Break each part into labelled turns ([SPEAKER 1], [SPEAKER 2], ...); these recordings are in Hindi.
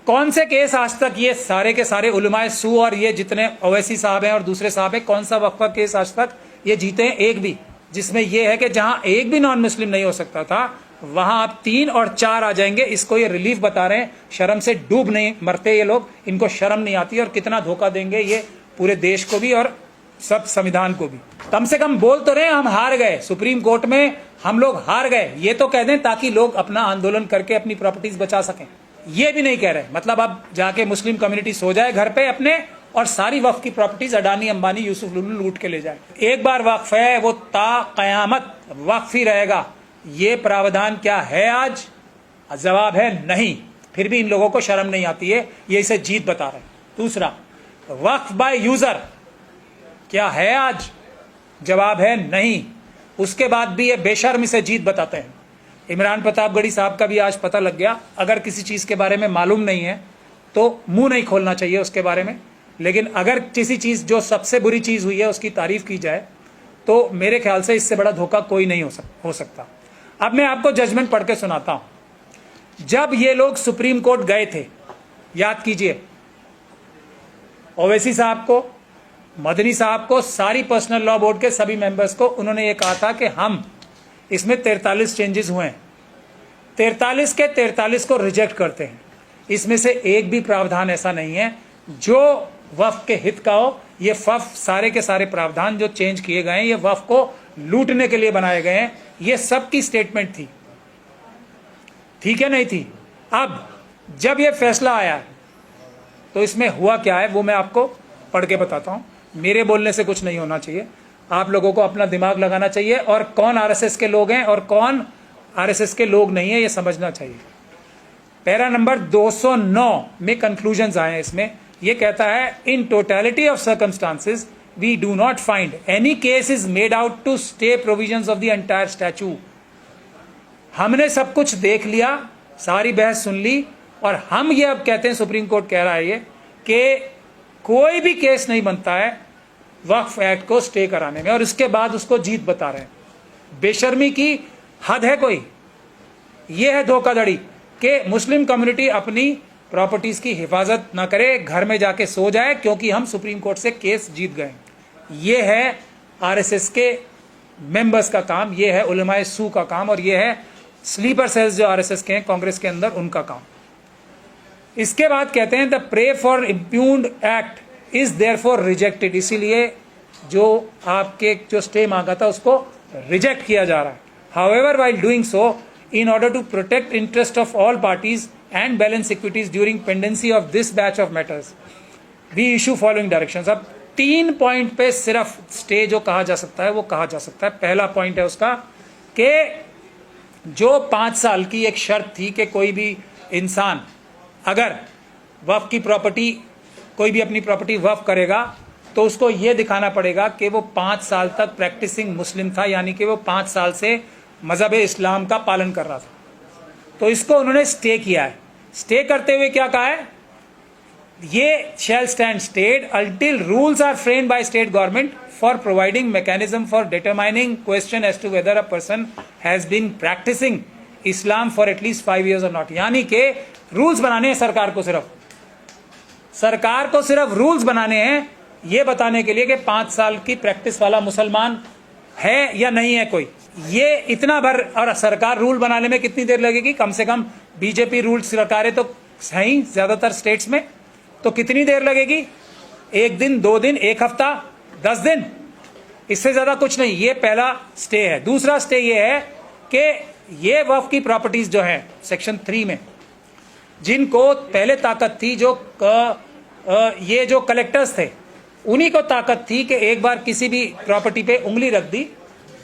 [SPEAKER 1] कौन से केस आज तक ये सारे के सारे उलमाए सू और ये जितने ओवैसी साहब हैं और दूसरे साहब हैं, कौन सा वक्फ का केस आज तक ये जीते हैं? एक भी, जिसमें ये है कि जहां एक भी नॉन मुस्लिम नहीं हो सकता था वहां आप 3 और 4 आ जाएंगे। इसको ये रिलीफ बता रहे हैं, शर्म से डूब नहीं मरते ये लोग, इनको शर्म नहीं आती और कितना धोखा देंगे ये पूरे देश को भी और सब संविधान को भी। कम से कम बोल तो रहे हम हार गए, सुप्रीम कोर्ट में हम लोग हार गए, ये तो कह दें ताकि लोग अपना आंदोलन करके अपनी प्रॉपर्टीज बचा सकें। ये भी नहीं कह रहे, मतलब अब जाके मुस्लिम कम्युनिटी सो जाए घर पे अपने और सारी वक्फ की प्रॉपर्टीज अडानी अंबानी यूसुफ लुल्लू लूट के ले जाए। एक बार वक्फ है वो ता कयामत वक्फ ही रहेगा। ये प्रावधान क्या है आज? जवाब है नहीं। फिर भी इन लोगों को शर्म नहीं आती है, ये इसे जीत बता रहे हैं। दूसरा, वक्फ बाय यूजर क्या है आज? जवाब है नहीं। उसके बाद भी ये बेशर्मी से जीत बताते हैं। इमरान प्रतापगढ़ी साहब का भी आज पता लग गया। अगर किसी चीज के बारे में मालूम नहीं है तो मुंह नहीं खोलना चाहिए उसके बारे में, लेकिन अगर किसी चीज जो सबसे बुरी चीज हुई है उसकी तारीफ की जाए तो मेरे ख्याल से इससे बड़ा धोखा कोई नहीं हो सकता। अब मैं आपको जजमेंट पढ़ के सुनाता हूं। जब ये लोग सुप्रीम कोर्ट गए थे, याद कीजिए, ओवैसी साहब को, मदनी साहब को, सारी पर्सनल लॉ बोर्ड के सभी मेंबर्स को उन्होंने ये कहा था कि हम इसमें 43 चेंजेस हुए हैं, 43 के 43 को रिजेक्ट करते हैं। इसमें से एक भी प्रावधान ऐसा नहीं है जो वक्फ के हित का हो। ये वक्फ सारे के सारे प्रावधान जो चेंज किए गए हैं ये वक्फ को लूटने के लिए बनाए गए हैं। ये सबकी स्टेटमेंट थी, ठीक है, नहीं थी। अब जब ये फैसला आया तो इसमें हुआ क्या है वो मैं आपको पढ़ के बताता हूं। मेरे बोलने से कुछ नहीं होना चाहिए, आप लोगों को अपना दिमाग लगाना चाहिए और कौन आरएसएस के लोग हैं और कौन आरएसएस के लोग नहीं है ये समझना चाहिए। पैरा नंबर 209 में कंक्लूजन्स आए हैं। इसमें ये कहता है, in totality of circumstances we do not find any case is made out to stay provisions of the entire statute. हमने सब कुछ देख लिया, सारी बहस सुन ली और हम ये अब कहते हैं, सुप्रीम कोर्ट कह रहा है ये कि कोई भी केस नहीं बनता है वक्फ एक्ट को स्टे कराने में, और इसके बाद उसको जीत बता रहे हैं। बेशर्मी की हद है कोई। ये है धोखाधड़ी कि मुस्लिम कम्युनिटी अपनी प्रॉपर्टीज की हिफाजत ना करे, घर में जाके सो जाए क्योंकि हम सुप्रीम कोर्ट से केस जीत गए। ये है आरएसएस के मेंबर्स का काम, ये है उलमाए सू का काम और ये है स्लीपर सेल्स जो आरएसएस के हैं कांग्रेस के अंदर, उनका काम। इसके बाद कहते हैं the prey for इम्प्यून्ड act is therefore rejected. इसीलिए जो आपके जो स्टे मांगा था उसको रिजेक्ट किया जा रहा है। However while doing so, in order to protect interest of all parties and balance equities during pendency of this batch of matters, we issue following directions। अब 3 पॉइंट पे सिर्फ स्टे जो कहा जा सकता है वो कहा जा सकता है। पहला पॉइंट है उसका कि जो 5 साल की एक शर्त थी कि कोई भी इंसान अगर वक्फ की प्रॉपर्टी, कोई भी अपनी प्रॉपर्टी वक्फ करेगा तो उसको ये दिखाना पड़ेगा कि वो 5 साल तक प्रैक्टिसिंग मुस्लिम था, यानी कि वो 5 साल से मजहब इस्लाम का पालन कर रहा था। तो इसको उन्होंने स्टे किया है। स्टे करते हुए क्या कहा है, ये shall stand stead until rules are framed by state government for providing mechanism for determining question as to whether a person has been practicing Islam for at least 5 years or not। यानी कि रूल्स बनाने हैं सरकार को सिर्फ रूल्स बनाने हैं ये बताने के लिए कि 5 साल की प्रैक्टिस वाला मुसलमान है या नहीं है कोई। ये इतना भर, और सरकार रूल बनाने में कितनी देर लगेगी? कम से कम बीजेपी रूल सरकारें तो सही ज्यादातर स्टेट्स में, तो कितनी देर लगेगी? 1 दिन, 2 दिन, 1 हफ्ता, 10 दिन, इससे ज्यादा कुछ नहीं। ये पहला स्टे है। दूसरा स्टे ये है कि ये वक्फ की प्रॉपर्टीज जो है सेक्शन 3 में, जिनको पहले ताकत थी, जो ये जो कलेक्टर्स थे उन्हीं को ताकत थी कि एक बार किसी भी प्रॉपर्टी पे उंगली रख दी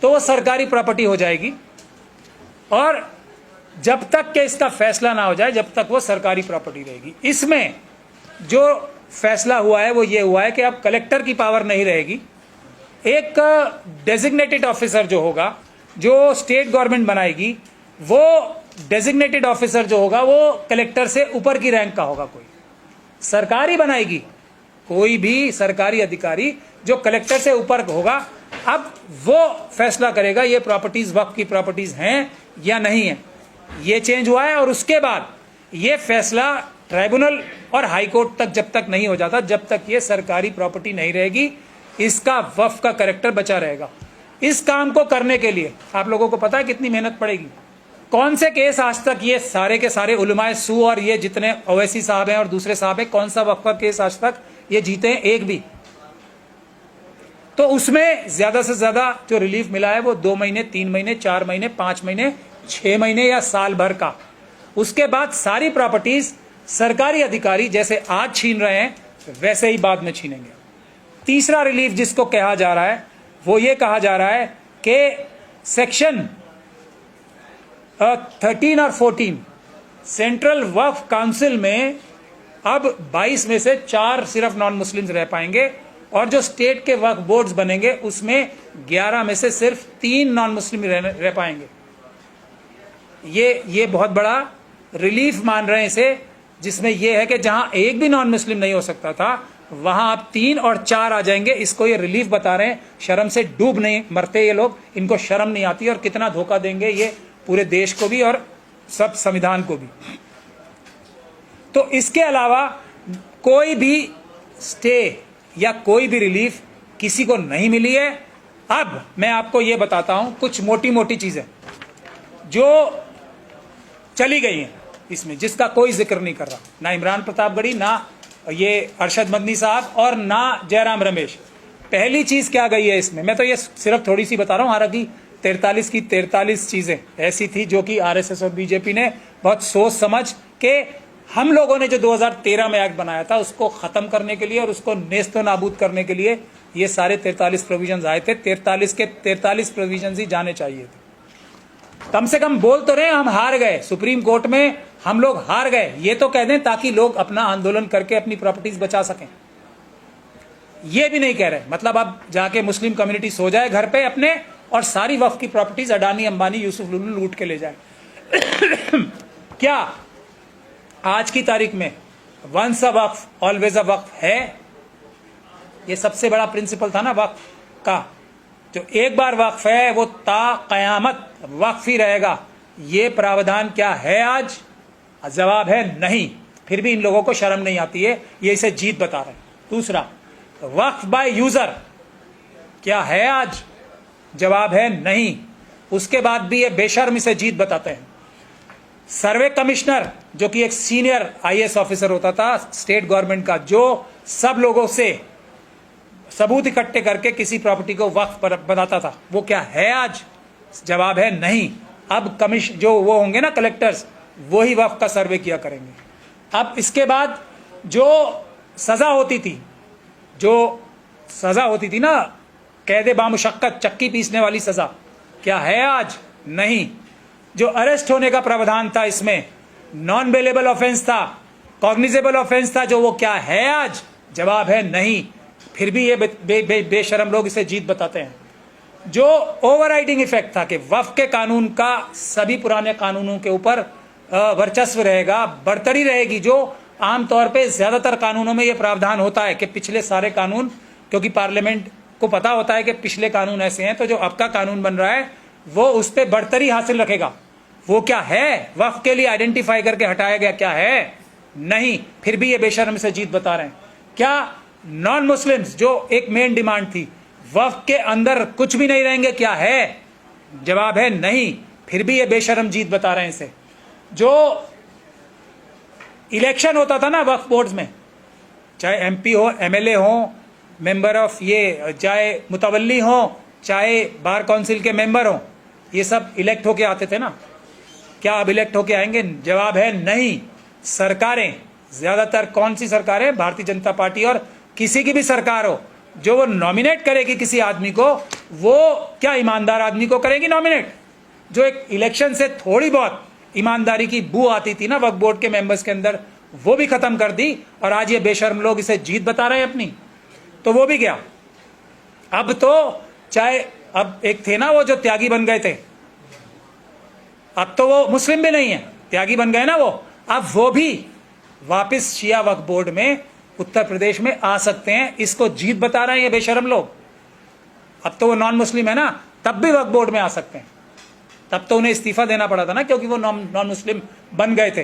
[SPEAKER 1] तो वो सरकारी प्रॉपर्टी हो जाएगी, और जब तक कि इसका फैसला ना हो जाए जब तक वो सरकारी प्रॉपर्टी रहेगी। इसमें जो फैसला हुआ है वो ये हुआ है कि अब कलेक्टर की पावर नहीं रहेगी। एक डेजिग्नेटेड ऑफिसर जो होगा, जो स्टेट गवर्नमेंट बनाएगी, वो डेजिग्नेटेड ऑफिसर जो होगा वो कलेक्टर से ऊपर की रैंक का होगा। कोई सरकारी बनाएगी, कोई भी सरकारी अधिकारी जो कलेक्टर से ऊपर होगा, अब वो फैसला करेगा ये प्रॉपर्टीज वक्फ की प्रॉपर्टीज हैं या नहीं है। ये चेंज हुआ है। और उसके बाद ये फैसला ट्राइब्यूनल और हाई कोर्ट तक जब तक नहीं हो जाता, जब तक ये सरकारी प्रॉपर्टी नहीं रहेगी, इसका वक्फ का कैरेक्टर बचा रहेगा। इस काम को करने के लिए आप लोगों को पता है कितनी मेहनत पड़ेगी। कौन से केस आज तक ये सारे के सारे उलमाए सू और ये जितने ओवैसी साहब हैं और दूसरे साहब हैं, कौन सा वक्फ का केस आज तक ये जीते हैं? एक भी। तो उसमें ज्यादा से ज्यादा जो रिलीफ मिला है वो 2 महीने, 3 महीने, 4 महीने, 5 महीने, 6 महीने या साल भर का। उसके बाद सारी प्रॉपर्टीज सरकारी अधिकारी जैसे आज छीन रहे हैं वैसे ही बाद में छीनेंगे। तीसरा रिलीफ जिसको कहा जा रहा है वो ये कहा जा रहा है कि सेक्शन 13 और 14 सेंट्रल वक्फ काउंसिल में अब 22 में से 4 सिर्फ नॉन मुस्लिम्स रह पाएंगे और जो स्टेट के वक्फ बोर्ड्स बनेंगे उसमें 11 में से सिर्फ 3 नॉन मुस्लिम रह पाएंगे। ये बहुत बड़ा रिलीफ मान रहे हैं इसे, जिसमें यह है कि जहां एक भी नॉन मुस्लिम नहीं हो सकता था वहां अब 3 और 4 आ जाएंगे। इसको ये रिलीफ बता रहे हैं। शर्म से डूब नहीं मरते ये लोग, इनको शर्म नहीं आती और कितना धोखा देंगे ये पूरे देश को भी और सब संविधान को भी। तो इसके अलावा कोई भी स्टे या कोई भी रिलीफ किसी को नहीं मिली है। अब मैं आपको यह बताता हूं कुछ मोटी मोटी चीजें जो चली गई हैं इसमें, जिसका कोई जिक्र नहीं कर रहा, ना इमरान प्रतापगढ़ी, ना ये अरशद मदनी साहब और ना जयराम रमेश। पहली चीज क्या गई है इसमें, मैं तो ये सिर्फ थोड़ी सी बता रहा हूं। हालांकि 43 की 43 चीजें ऐसी थी जो कि आरएसएस और बीजेपी ने बहुत सोच समझ के, हम लोगों ने जो 2013 में एक्ट बनाया था उसको खत्म करने के लिए और उसको नेस्तो नाबूद करने के लिए ये सारे 43 प्रोविजंस आए थे। 43 के 43 प्रोविजंस ही जाने चाहिए थे। कम से कम बोल तो रहे हम हार गए, सुप्रीम कोर्ट में हम लोग हार गए, ये तो कह दें ताकि लोग अपना आंदोलन करके अपनी प्रॉपर्टीज बचा सकें। ये भी नहीं कह रहे, मतलब अब जाके मुस्लिम कम्युनिटी सो जाए घर पे अपने और सारी वक्फ की प्रॉपर्टीज अडानी अंबानी यूसुफ लुल्लू लूट के ले जाए। क्या आज की तारीख में once a Waqf always a वक्फ है? ये सबसे बड़ा प्रिंसिपल था ना वक्फ का, जो एक बार वक्फ है वो ता कयामत वक्फ ही रहेगा। ये प्रावधान क्या है आज? जवाब है नहीं। फिर भी इन लोगों को शर्म नहीं आती है, ये इसे जीत बता रहे हैं। दूसरा, वक्फ बाय यूजर क्या है आज? जवाब है नहीं। उसके बाद भी ये बेशर्म इसे जीत बताते हैं। सर्वे कमिश्नर जो कि एक सीनियर आईएएस ऑफिसर होता था स्टेट गवर्नमेंट का, जो सब लोगों से सबूत इकट्ठे करके किसी प्रॉपर्टी को वक्फ बताता था, वो क्या है आज? जवाब है नहीं। अब जो वो होंगे ना कलेक्टर्स, वो ही वक्फ का सर्वे किया करेंगे। अब इसके बाद जो सजा होती थी ना, कैदे बामुशक्कत, चक्की पीसने वाली सजा, क्या है आज? नहीं। जो अरेस्ट होने का प्रावधान था इसमें, नॉन बेलेबल ऑफेंस था, कॉग्निजेबल ऑफेंस था, जो वो क्या है आज? जवाब है नहीं। फिर भी ये बेशरम लोग इसे जीत बताते हैं। जो ओवरराइडिंग इफेक्ट था कि वक्फ के कानून का सभी पुराने कानूनों के ऊपर वर्चस्व रहेगा, बढ़तरी रहेगी, जो आमतौर पे ज्यादातर कानूनों में यह प्रावधान होता है कि पिछले सारे कानून, क्योंकि पार्लियामेंट को पता होता है कि पिछले कानून ऐसे हैं, तो जो अब का कानून बन रहा है वो उस पर बढ़तरी हासिल रखेगा। वो क्या है? वक्फ के लिए आइडेंटिफाई करके हटाया गया, क्या है? नहीं। फिर भी ये बेशर्म से जीत बता रहे हैं। क्या नॉन मुस्लिम्स, जो एक मेन डिमांड थी, वक्फ के अंदर कुछ भी नहीं रहेंगे, क्या है? जवाब है नहीं। फिर भी ये बेशर्म जीत बता रहे हैं इसे। जो इलेक्शन होता था ना वक्फ बोर्ड्स में, चाहे एमपी हो, एमएलए हो, मेंबर ऑफ ये, चाहे मुतवल्ली हो, चाहे बार काउंसिल के मेंबर हो, ये सब इलेक्ट होके आते थे ना। क्या अब इलेक्ट होके आएंगे? जवाब है नहीं। सरकारें, ज्यादातर कौन सी सरकारें? भारतीय जनता पार्टी और किसी की भी सरकार हो, जो वो नॉमिनेट करेगी किसी आदमी को, वो क्या ईमानदार आदमी को करेगी नॉमिनेट? जो एक इलेक्शन से थोड़ी बहुत ईमानदारी की बू आती थी ना वक्फ बोर्ड के मेंबर्स के अंदर, वो भी खत्म कर दी और आज ये बेशर्म लोग इसे जीत बता रहे हैं अपनी। तो वो भी गया। अब तो चाहे अब एक थे ना वो जो त्यागी बन गए थे, अब तो वो मुस्लिम भी नहीं है, त्यागी बन गए ना वो, अब वो भी वापस शिया वक्फ बोर्ड में उत्तर प्रदेश में आ सकते हैं। इसको जीत बता रहे हैं ये बेशरम लोग। अब तो वो नॉन मुस्लिम है ना, तब भी वक्फ बोर्ड में आ सकते हैं। तब तो उन्हें इस्तीफा देना पड़ा था ना, क्योंकि वो नॉन मुस्लिम बन गए थे।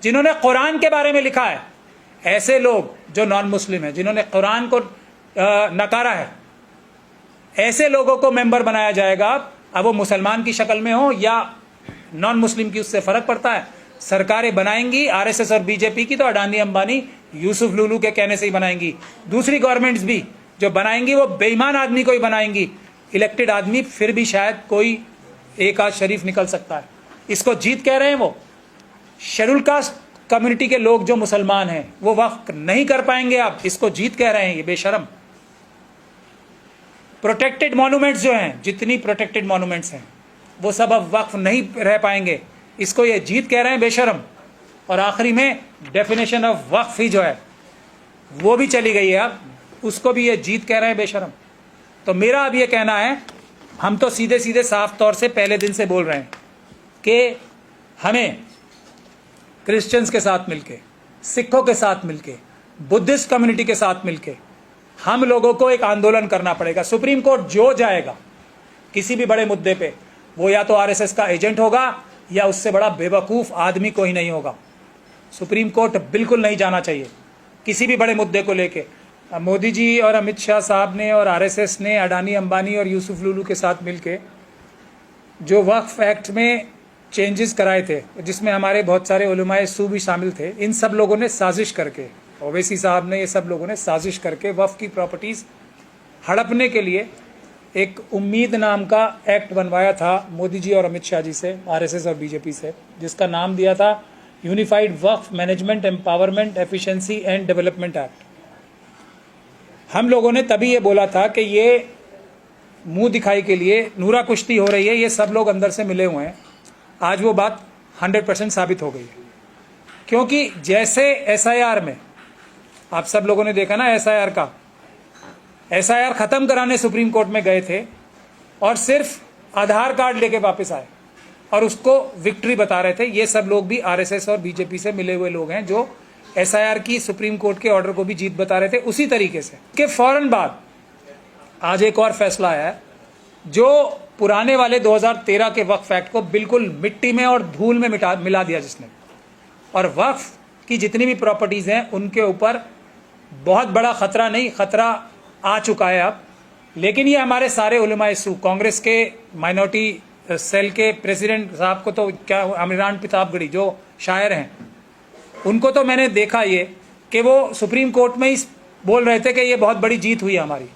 [SPEAKER 1] जिन्होंने कुरान के बारे में लिखा है, ऐसे लोग जो नॉन मुस्लिम हैं, जिन्होंने कुरान को नकारा है, ऐसे लोगों को मेंबर बनाया जाएगा। अब वो मुसलमान की शक्ल में हो या नॉन मुस्लिम की, उससे फर्क पड़ता है। सरकारें बनाएंगी आरएसएस और बीजेपी की तो अडानी अंबानी यूसुफ लुलू के कहने से ही बनाएंगी। दूसरी गवर्नमेंट्स भी जो बनाएंगी वो बेईमान आदमी को ही बनाएंगी। इलेक्टेड आदमी फिर भी शायद कोई एक आध शरीफ निकल सकता है। इसको जीत कह रहे हैं वो। शेड्यूल कास्ट कम्युनिटी के लोग जो मुसलमान हैं वो वक्फ नहीं कर पाएंगे। आप इसको जीत कह रहे हैं, ये बेशरम। प्रोटेक्टेड मॉन्यूमेंट्स जो हैं, जितनी प्रोटेक्टेड मॉन्यूमेंट्स हैं वो सब अब वक्फ नहीं रह पाएंगे, इसको ये जीत कह रहे हैं, बेशरम। और आखिरी में डेफिनेशन ऑफ वक्फ ही जो है वो भी चली गई है, अब उसको भी ये जीत कह रहे हैं, बेशरम। तो मेरा अब ये कहना है, हम तो सीधे सीधे साफ तौर से पहले दिन से बोल रहे हैं कि हमें क्रिश्चियंस के साथ मिलके, सिखों के साथ मिलके, बुद्धिस्ट कम्युनिटी के साथ मिलके हम लोगों को एक आंदोलन करना पड़ेगा। सुप्रीम कोर्ट जो जाएगा किसी भी बड़े मुद्दे पे, वो या तो आरएसएस का एजेंट होगा या उससे बड़ा बेवकूफ आदमी कोई नहीं होगा। सुप्रीम कोर्ट बिल्कुल नहीं जाना चाहिए किसी भी बड़े मुद्दे को लेके। मोदी जी और अमित शाह साहब ने और आरएसएस ने अडानी अंबानी और यूसुफ लुलू के साथ मिलके जो वक्फ एक्ट में चेंजेस कराए थे, जिसमें हमारे बहुत सारे उलमाए सू भी शामिल थे, इन सब लोगों ने साजिश करके, ओवैसी साहब ने, ये सब लोगों ने साजिश करके वक्फ की प्रॉपर्टीज हड़पने के लिए एक उम्मीद नाम का एक्ट बनवाया था मोदी जी और अमित शाह जी से, आरएसएस और बीजेपी से, जिसका नाम दिया था unified Waqf management empowerment efficiency and development act. हम लोगों ने तभी ये बोला था कि ये मुंह दिखाई के लिए नूरा कुश्ती हो रही है, ये सब लोग अंदर से मिले हुए हैं। आज वो बात 100% साबित हो गई है, क्योंकि जैसे एसआईआर में आप सब लोगों ने देखा ना, एसआईआर खत्म कराने सुप्रीम कोर्ट में गए थे और सिर्फ आधार कार्ड लेके वापस आए और उसको विक्ट्री बता रहे थे। ये सब लोग भी आरएसएस और बीजेपी से मिले हुए लोग हैं जो एसआईआर की सुप्रीम कोर्ट के ऑर्डर को भी जीत बता रहे थे उसी तरीके से। के फौरन बाद आज एक और फैसला आया है जो पुराने वाले 2013 के वक्फ एक्ट को बिल्कुल मिट्टी में और धूल में मिला दिया जिसने, और वक्फ की जितनी भी प्रॉपर्टीज हैं उनके ऊपर बहुत बड़ा खतरा नहीं, खतरा आ चुका है अब। लेकिन ये हमारे सारे उलमाए सू, कांग्रेस के माइनॉरिटी सेल के प्रेसिडेंट साहब को तो क्या, अमीरान प्रतापगढ़ी जो शायर हैं, उनको तो मैंने देखा ये कि वो सुप्रीम कोर्ट में ही बोल रहे थे कि ये बहुत बड़ी जीत हुई है हमारी।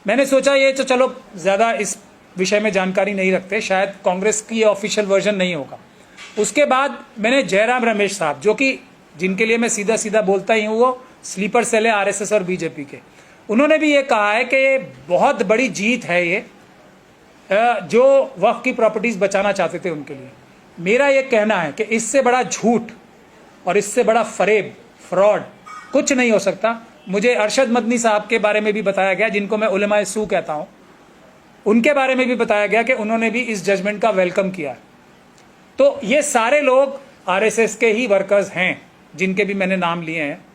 [SPEAKER 1] मैंने सोचा ये तो चलो ज़्यादा इस विषय में जानकारी नहीं रखते, शायद कांग्रेस की ऑफिशियल वर्जन नहीं होगा। उसके बाद मैंने जयराम रमेश साहब, जो कि जिनके लिए मैं सीधा सीधा बोलता ही हूँ, वो स्लीपर सेल है आरएसएस और बीजेपी के, उन्होंने भी ये कहा है कि ये बहुत बड़ी जीत है ये, जो वक्फ की प्रॉपर्टीज बचाना चाहते थे उनके लिए। मेरा ये कहना है कि इससे बड़ा झूठ और इससे बड़ा फरेब, फ्रॉड कुछ नहीं हो सकता। मुझे अरशद मदनी साहब के बारे में भी बताया गया, जिनको मैं उलमाए सू कहता हूँ, उनके बारे में भी बताया गया कि उन्होंने भी इस जजमेंट का वेलकम किया। तो ये सारे लोग आरएसएस के ही वर्कर्स हैं जिनके भी मैंने नाम लिए हैं।